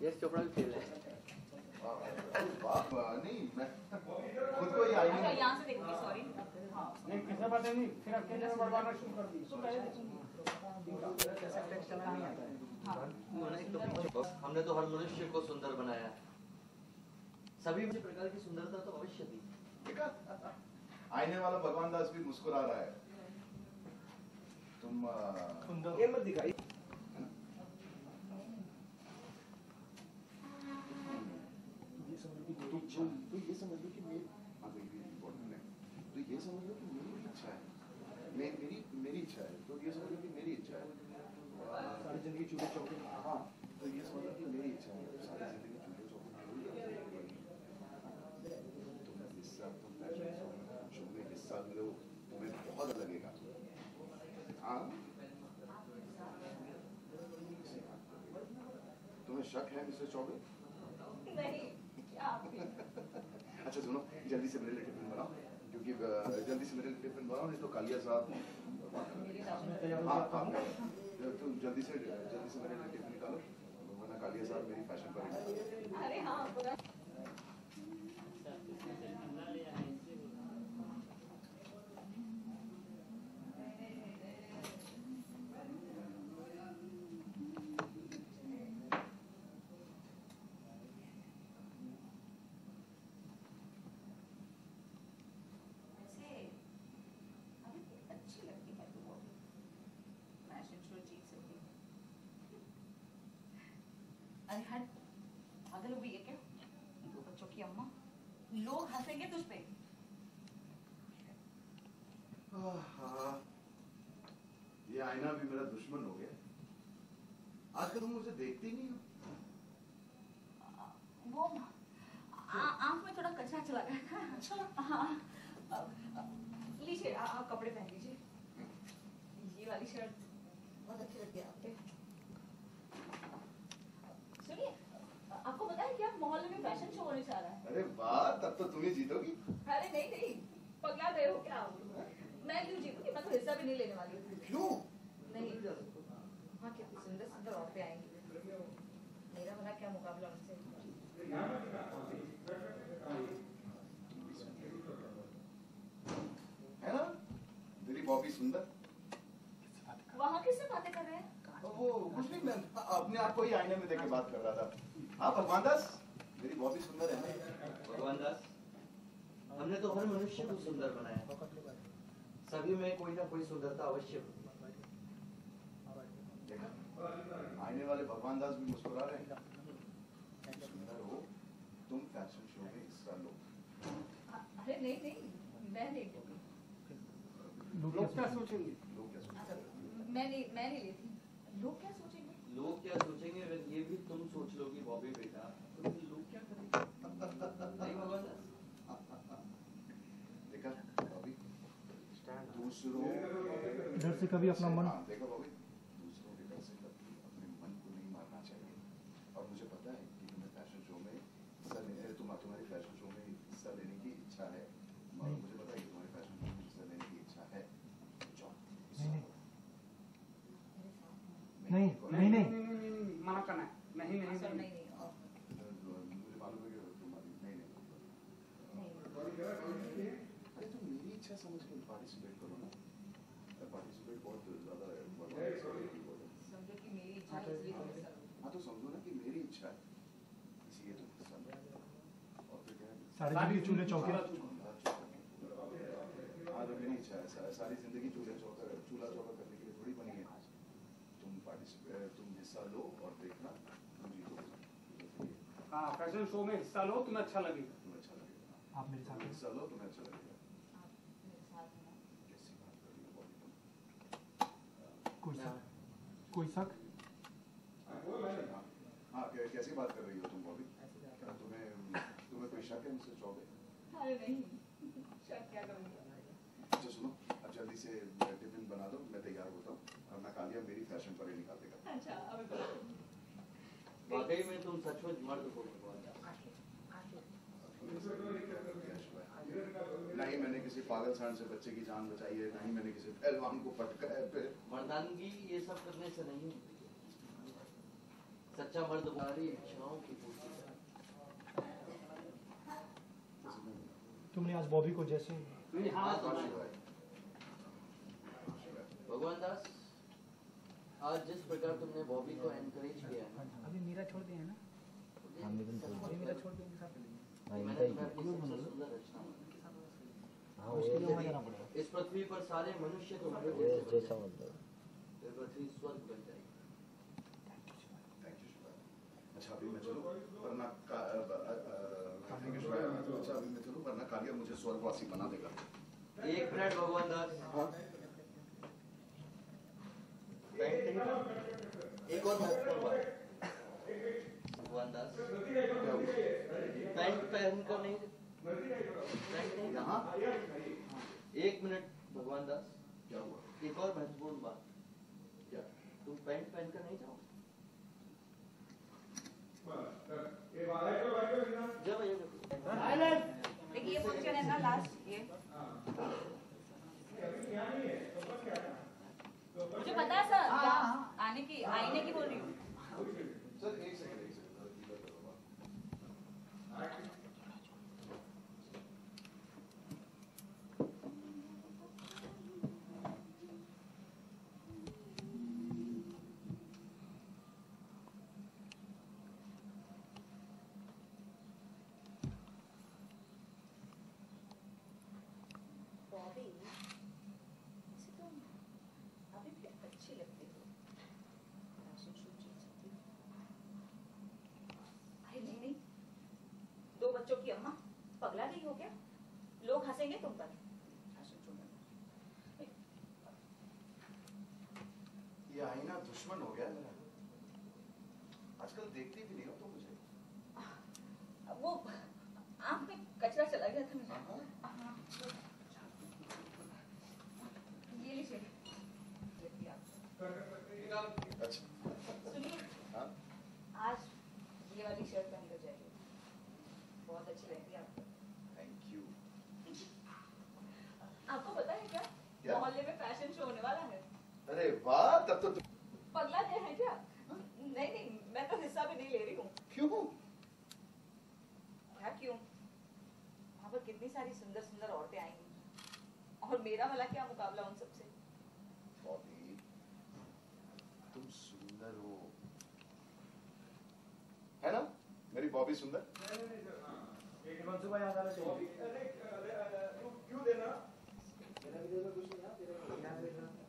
यश चोपड़ा भी खेल रहे हैं। नहीं मैं खुद को ही आईने में यहाँ से देखूंगी, सॉरी। नहीं किसी बात नहीं, फिर अकेले में बढ़वाना शुरू कर दी। कैसे टेक्स्ट चलाना नहीं आता है। हमने तो हर मनुष्य को सुंदर बनाया है। सभी प्रकार की सुंदरता तो अवश्य थी। देखा, आईने वाला भगवान दास भी मुस्कुरा रहा है। तुम ये मत दिखाई। तो ये समझ लो कि मेरी इम्पोर्टेंट है। तो ये समझ लो कि मेरी इच्छा है, मेरी इच्छा है। तो ये समझ लो कि मेरी इच्छा है। सारी जिंदगी चूल्हे चौके। हाँ, तो ये समझ लो कि मेरी इच्छा है। सारी जिंदगी चूल्हे चौके। तुम हिस्सा, तुम शो में हिस्सा लो, तुम्हें बहुत लगेगा। हाँ, तुम्हें शक है मिस्टर चौबे? नहीं, क्या अच्छा सुनो, जल्दी से मेरे लिए टिफिन बनाओ, क्योंकि जल्दी से मेरे लिए टिफिन बनाओ, नहीं तो कालिया साहब। हाँ, तुम जल्दी से मेरे लिए टिफिन निकालो, वरना कालिया साहब मेरी फैशन पर। अरे हाँ, अरे हट, पागल हो गई है क्या? दो बच्चों की अम्मा, लोग हंसेंगे तुझ पे। ये आईना भी मेरा दुश्मन हो गया। आजकल तुम मुझे देखती नहीं हो। वो आंख में थोड़ा कचरा चला गया था। अच्छा, हाँ। लीजिए, आप कपड़े पहन लीजिए। ये वाली शर्ट बहुत अच्छी लगती है आप पे। सुनिए, आपको पता है कि आप मोहल्ले में फैशन शो होने जा रहा है? अरे वाह, तब तो तुम ही जीतोगी। अरे नहीं, पगला गए हो क्या? मैं क्यों जीतूंगी? मैं तो हिस्सा भी नहीं लेने वाली हूँ। क्यों? नहीं, हाँ, कितनी सुंदर सुंदर औरतें आएंगी। मेरा भला क्या मुकाबला उनसे? है ना मेरी बॉबी सुंदर? वहाँ किससे बातें कर रहे हैं? वो कुछ नहीं, मैं अपने आप को ही आईने में देख के बात कर रहा था। हाँ भगवान दास, मेरी बॉबी सुंदर है ना? भगवान दास, हमने तो हर मनुष्य को सुंदर बनाया है। सभी में कोई ना कोई सुंदरता अवश्य होती है। देखा, आईने वाले भगवान दास भी मुस्कुरा रहे हैं। सुंदर हो, तुम फैशन शो में हिस्सा लो। अरे नहीं, मैं नहीं लूंगी। लोग क्या सोचेंगे? लोग क्या सोचेंगे? मैं नहीं लेती। लोग क्या सोचेंगे? लोग क्या सोचेंगे अगर ये भी तुम सोच लो कि बॉबी बेटा, तो लोग क्या करेंगे? नहीं भगवान दास? देखा बॉबी, दूसरों डर से कभी अपना मन। देखो बॉबी, दूसरों के डर से कभी अपने मन को नहीं मारना चाहिए। और मुझे पता है कि तुम्हें फैशन शो में हिस्सा लेने, तुम्हारी फैशन शो में हिस्सा लेने की इच्छा है। मुझे पता है कि तुम्हारी फैशन शो में हिस्सा लेने की इच्छा है। नहीं, मना करना है। नहीं। नहीं। मुझे मालूम है कि तुम्हारी नहीं। अरे तुम मेरी इच्छा समझ के पार्टिसिपेट करो ना। पार्टिसिपेट बहुत ज्यादा समझो कि मेरी इच्छा है, इसलिए तुम हिस्सा लो। हाँ तो समझो ना कि मेरी इच्छा है, इसलिए तुम हिस्सा लो। और फिर क्या है? सारी चूल्हे चौके। हाँ तो मेरी इच्छा है, सारी जिंदगी चूल्हा चौका करने के लिए थोड़ी बनी है। तुम हिस्सा लो और देखना तुम जीतोगे। हाँ, फैशन शो में हिस्सा लो, तुम्हें अच्छा लगेगा। आप मेरे साथ हिस्सा लो, तुम्हें अच्छा लगेगा। कैसी बात कर रही हो बॉबी तुम? कोई शक? हाँ, कैसी बात कर रही हो तुम बॉबी? तुम्हें कोई शक है मिस्टर चौबे? अरे नहीं, शक क्या करूँगी? अच्छा सुनो, अब जल्दी से टिफिन बना दो, मैं तैयार होता हूँ। और मैं कालिया मेरी फैशन पर ही निकाल देगा। अच्छा, अभी वाकई में तुम सचमुच मर्द हो भगवान दास। नहीं मैंने किसी पागल सांड से बच्चे की जान बचाई है, नहीं मैंने किसी पहलवान को पटका है। मर्दानगी ये सब करने से नहीं होती। सच्चा मर्द तुम्हारी इच्छाओं की पूर्ति करे। तुमने आज बॉबी को जैसे हाँ भगवान दास, आज जिस प्रकार तुमने बॉबी को एनकरेज किया है, अभी मेरा छोड़ दिया है ना, मैंने मेरा छोड़ दिया तुम्हें अपनी सबसे सुंदर रचना बनाई। इस पृथ्वी पर सारे मनुष्य तुम्हारे जैसे बन जाएं, तो पृथ्वी स्वर्ग बन जाएगी। Thank you Shiva. अच्छा अभी मैं चलूं वरना अच्छा अभी मैं चलूं वरना कालिया मुझे स्वर्गवासी बना देगा। एक मिनट भगवान दास, एक और महत्वपूर्ण बात भगवान दास, पैंट पहन कर नहीं, पैंट नहीं यहाँ एक मिनट भगवान दास, क्या हुआ? एक और महत्वपूर्ण बात, क्या? तुम पैंट पहन कर नहीं जाओ। जब देखिए ये फंक्शन है ना लास्ट, ये मुझे पता है सर, आने की आईने की बोल रही हूँ। सर एक सेकंड बॉबी, वैसे तुम अभी भी अच्छी लगती हो। फैशन शो जीत सकती हो। अरे नहीं नहीं, 2 बच्चों की अम्मा, पगला गई हो क्या? लोग हंसेंगे तुम पर। फैशन शो में ये आईना दुश्मन हो गया मेरा। आजकल देखती भी नहीं हो तो मुझे। वो आंख में कचरा चला गया था मेरा। हाँ। ये लीजिए। अच्छा सुनिए, हाँ आज ये वाली शर्ट पहन कर जाइए, बहुत अच्छी लगती है आपको। Thank you. आपको पता है क्या, क्या? मोहल्ले में फैशन शो होने वाला है। अरे वाह, तब तो पगला गए हैं क्या? नहीं नहीं, मैं तो हिस्सा भी नहीं ले रही हूँ। क्यों? क्या क्यों? वहाँ पर कितनी सारी सुंदर सुंदर औरतें आएंगी, और मेरा भला क्या मुकाबला उन सबसे। बॉबी तुम सुंदर हो, है ना? मेरी बॉबी सुंदर। सुबह याद आ रहा क्यों देना?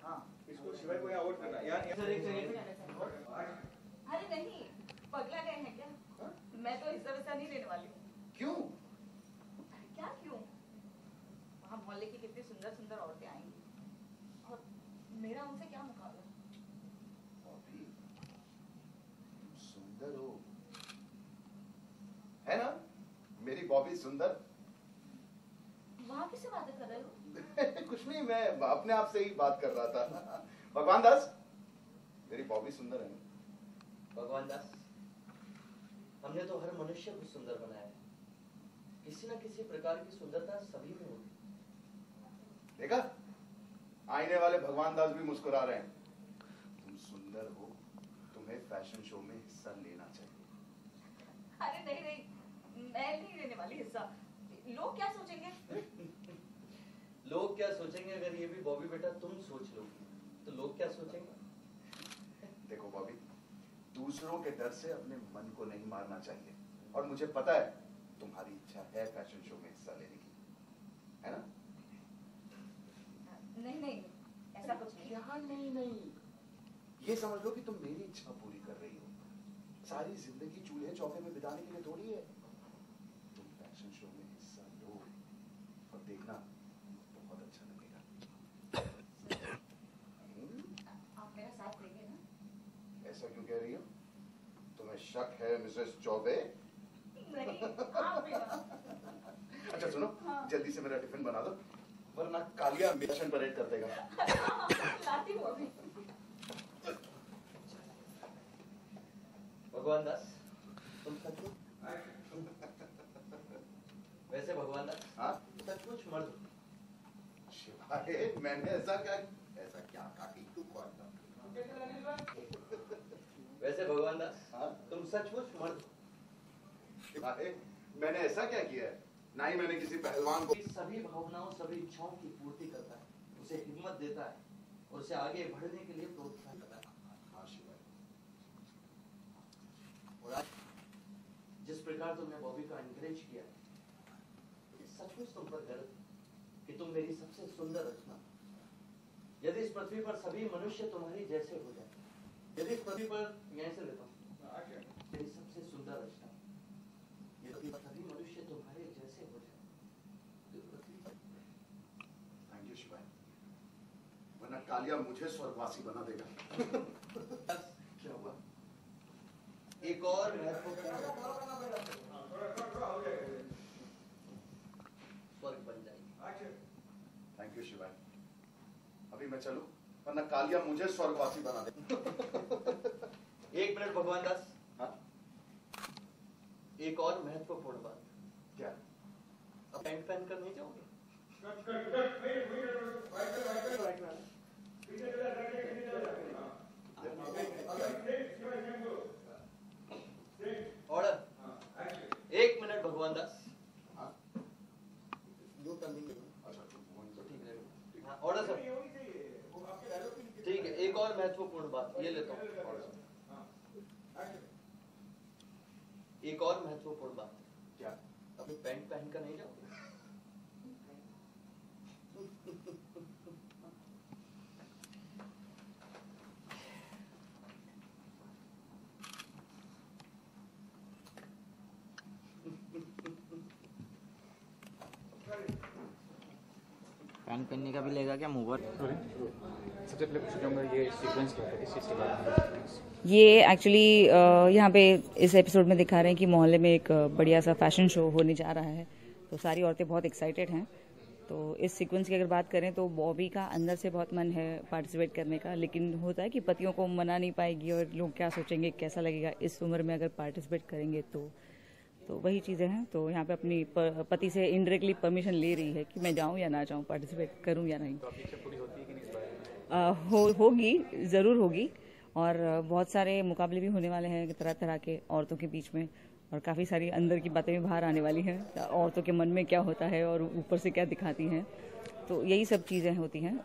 हाँ इसको शिवाय को यहाँ वोट करना यार। सर एक सेकंड, अरे नहीं, पगला गए हैं क्या? मैं तो हिस्सा विस्सा नहीं लेने वाली हूँ। क्यों? क्या क्यों? वहाँ मोहल्ले की कितनी सुंदर सुंदर औरतें आएंगी, और मेरा उनसे क्या मुकाबला। बॉबी तुम सुंदर हो, है ना? मेरी बॉबी सुंदर। वहाँ किससे बातें कर रहे हो? कुछ नहीं, मैं अपने आप से ही बात कर रहा था। भगवान दास, मेरी बॉबी सुंदर है ना? भगवान दास, हमने तो हर मनुष्य को सुंदर बनाया है। किसी न किसी प्रकार की सुंदरता सभी में होगी। देखा, आईने वाले भगवान दास भी मुस्कुरा रहे हैं। तुम सुंदर हो, तुम्हें फैशन शो में हिस्सा लेना चाहिए। अरे नहीं नहीं, मैं नहीं लेने वाली हिस्सा। लोग क्या सोचेंगे? लोग क्या सोचेंगे? अगर ये भी बॉबी बेटा तुम सोच लो तो लोग क्या सोचेंगे? देखो बॉबी, दूसरों के डर से अपने मन को नहीं मारना चाहिए, और मुझे पता है तुम्हारी इच्छा है फैशन शो में हिस्सा लेने की, है ना? नहीं नहीं, ऐसा कुछ नहीं। क्या नहीं नहीं, ये समझ लो कि तुम मेरी इच्छा पूरी कर रही हो। सारी जिंदगी चूल्हे चौके में बिताने के लिए थोड़ी है। तुम फैशन शो में हिस्सा लो और देखना, बहुत अच्छा लगेगा। आप मेरा साथ देंगे ना? ऐसा क्यों कह रही हो? तुम्हें शक है मिसेस चौबे? नहीं, आप भी ना। अच्छा सुनो, हाँ। जल्दी से मेरा टिफिन बना दो, वरना कालिया मिशन परेड कर देगा। लाती हूँ अभी। भगवान दास, तुम सचमुच, वैसे भगवान दास, हाँ? सचमुच मर्द हो। शिवाय, मैंने ऐसा क्या कहा कि तू कौन था? वैसे भगवान दास, हाँ? तुम सचमुच मर्द हो। अरे, मैंने ऐसा क्या किया है? ना ही मैंने किसी पहलवान को सभी भावनाओं, सभी इच्छाओं की पूर्ति करता है, उसे हिम्मत देता है और उसे आगे बढ़ने के लिए प्रोत्साहन करता है। हाँ शिवाय, और आज जिस प्रकार तुमने बॉबी का एनकरेज किया, मुझे सचमुच तुम पर गर्व है कि तुम मेरी सबसे सुंदर रचना। यदि इस पृथ्वी पर सभी मनुष्य तुम्हारी जैसे हो जाए, यदि इस पृथ्वी पर मैं ऐसे लेता हूँ, मेरी सबसे सुंदर रचना, यदि सभी मनुष्य तुम्हारे जैसे हो जाए, तो पृथ्वी पर थैंक यू शिवाय, वरना कालिया मुझे स्वर्गवासी बना देगा। क्या हुआ? एक और महत्वपूर्ण स्वर्ग बन जाएगी। थैंक यू शिवाय, अभी मैं चलूं, वरना कालिया मुझे स्वर्गवासी बना देगा। एक मिनट भगवान दास, हाँ? एक और महत्वपूर्ण बात। क्या? अब पैंट पहन कर नहीं जाओगे? ऑर्डर। एक मिनट भगवान दास। हाँ? यूं टर्निंग करो। अच्छा, ठीक रहेगा। हाँ, ऑर्डर सर। ठीक है, एक और महत्वपूर्ण बात ये लेता हूँ। एक और महत्वपूर्ण बात। क्या? अभी पैंट पहन कर नहीं जाओगे? पैन पहनने का भी लेगा क्या मुंह पर? सबसे पहले पूछना चाहूँगा ये सीक्वेंस क्या है, इस चीज़ के बारे में। ये एक्चुअली यहाँ पे इस एपिसोड में दिखा रहे हैं कि मोहल्ले में एक बढ़िया सा फैशन शो होने जा रहा है, तो सारी औरतें बहुत एक्साइटेड हैं। तो इस सीक्वेंस की अगर बात करें तो बॉबी का अंदर से बहुत मन है पार्टिसिपेट करने का, लेकिन होता है कि पतियों को मना नहीं पाएगी और लोग क्या सोचेंगे, कैसा लगेगा इस उम्र में अगर पार्टिसिपेट करेंगे तो वही चीज़ें हैं। तो यहाँ पे अपनी पति से इनडायरेक्टली परमिशन ले रही है कि मैं जाऊँ या ना जाऊँ, पार्टिसिपेट करूँ या नहीं। तो आपकी इच्छा पूरी होती है कि नहीं इस बारे में? होगी, ज़रूर होगी। और बहुत सारे मुकाबले भी होने वाले हैं तरह तरह के औरतों के बीच में, और काफ़ी सारी अंदर की बातें भी बाहर आने वाली हैं, औरतों के मन में क्या होता है और ऊपर से क्या दिखाती हैं। तो यही सब चीज़ें होती हैं।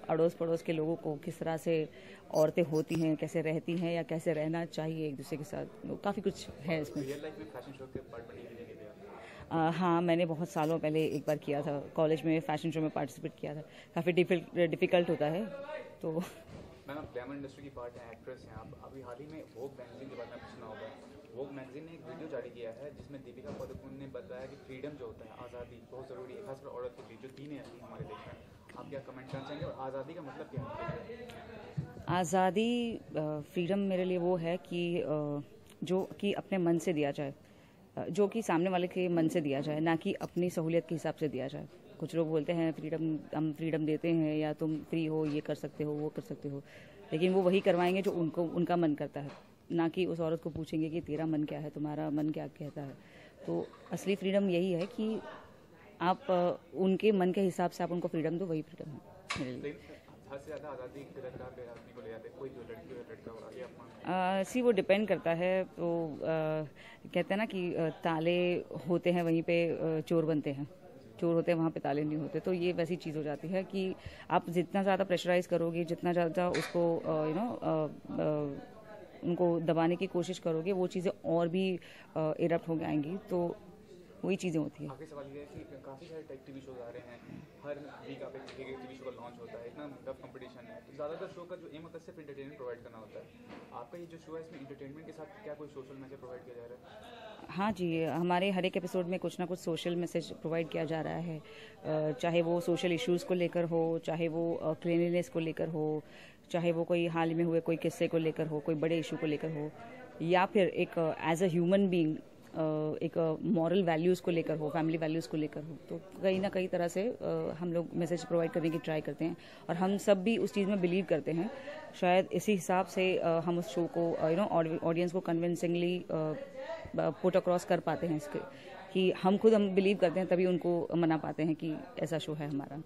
अड़ोस पड़ोस के लोगों को किस तरह से औरतें होती हैं, कैसे रहती हैं या कैसे रहना चाहिए एक दूसरे के साथ, तो काफ़ी कुछ है इसमें। रियल लाइफ में फैशन शो के पार्ट में नहीं लेंगे आप? हाँ, मैंने बहुत सालों पहले एक बार किया था, कॉलेज में फैशन शो में पार्टिसिपेट किया था। काफ़ी डिफ़िकल्ट होता है। तो मैम, आप ग्लैमर इंडस्ट्री की पार्ट हैं, एक्ट्रेस हैं आप। अभी हाल ही में वोग मैगजीन के बारे में सुना होगा। वोग मैगजीन ने एक वीडियो जारी किया है जिसमें दीपिका पादुकोण ने बताया कि फ्रीडम जो होता है, आज़ादी, बहुत ज़रूरी है, खासकर औरत के लिए जो दीन है हमारे देश में। आप क्या कमेंट करना चाहेंगे और आज़ादी का मतलब क्या है? आज़ादी, फ्रीडम मेरे लिए वो है कि जो कि अपने मन से दिया जाए, जो कि सामने वाले के मन से दिया जाए, ना कि अपनी सहूलियत के हिसाब से दिया जाए। कुछ लोग बोलते हैं फ्रीडम, हम फ्रीडम देते हैं या तुम फ्री हो, ये कर सकते हो, वो कर सकते हो, लेकिन वो वही करवाएंगे जो उनका मन करता है, ना कि उस औरत को पूछेंगे कि तेरा मन क्या है, तुम्हारा मन क्या कहता है। तो असली फ्रीडम यही है कि आप उनके मन के हिसाब से आप उनको फ्रीडम दो, वही फ्रीडम है मेरे लिए। हद से ज़्यादा आज़ादी गलत राह पे आदमी को ले जाते हैं, कोई जो लड़की हो लड़का हो, आगे आप सी वो डिपेंड करता है। तो कहते हैं ना कि ताले होते हैं वहीं पे चोर बनते हैं, चोर होते हैं वहाँ पे ताले नहीं होते। तो ये वैसी चीज़ हो जाती है कि आप जितना ज़्यादा प्रेशराइज करोगे, जितना ज़्यादा उसको उनको दबाने की कोशिश करोगे, वो चीज़ें और भी इरप्ट हो जाएंगी। तो वही चीज़ें होती है। आगे सवाल ये है कि काफ़ी सारे टाइप टीवी शोज आ रहे हैं, हर वीक आप एक टीवी शो का लॉन्च होता है, इतना टफ कंपटीशन है। तो ज़्यादातर शो का जो एम होता है सिर्फ एंटरटेनमेंट प्रोवाइड करना होता है। आपका ये जो शो है इसमें एंटरटेनमेंट के साथ क्या कोई सोशल मैसेज प्रोवाइड किया जा रहा है? हाँ जी, हमारे हर एक एपिसोड में कुछ ना कुछ सोशल मैसेज प्रोवाइड किया जा रहा है, चाहे वो सोशल इश्यूज़ को लेकर हो, चाहे वो क्लीनलीनेस को लेकर हो, चाहे वो कोई हाल में हुए कोई किस्से को लेकर हो, कोई बड़े इशू को लेकर हो, या फिर एक एज अ ह्यूमन बीइंग एक मॉरल वैल्यूज़ को लेकर हो, फैमिली वैल्यूज़ को लेकर हो। तो कहीं ना कहीं तरह से हम लोग मैसेज प्रोवाइड करने की ट्राई करते हैं, और हम सब भी उस चीज़ में बिलीव करते हैं। शायद इसी हिसाब से हम उस शो को ऑडियंस को कन्विंसिंगली पुट अक्रॉस कर पाते हैं, इसके कि हम बिलीव करते हैं, तभी उनको मना पाते हैं कि ऐसा शो है हमारा।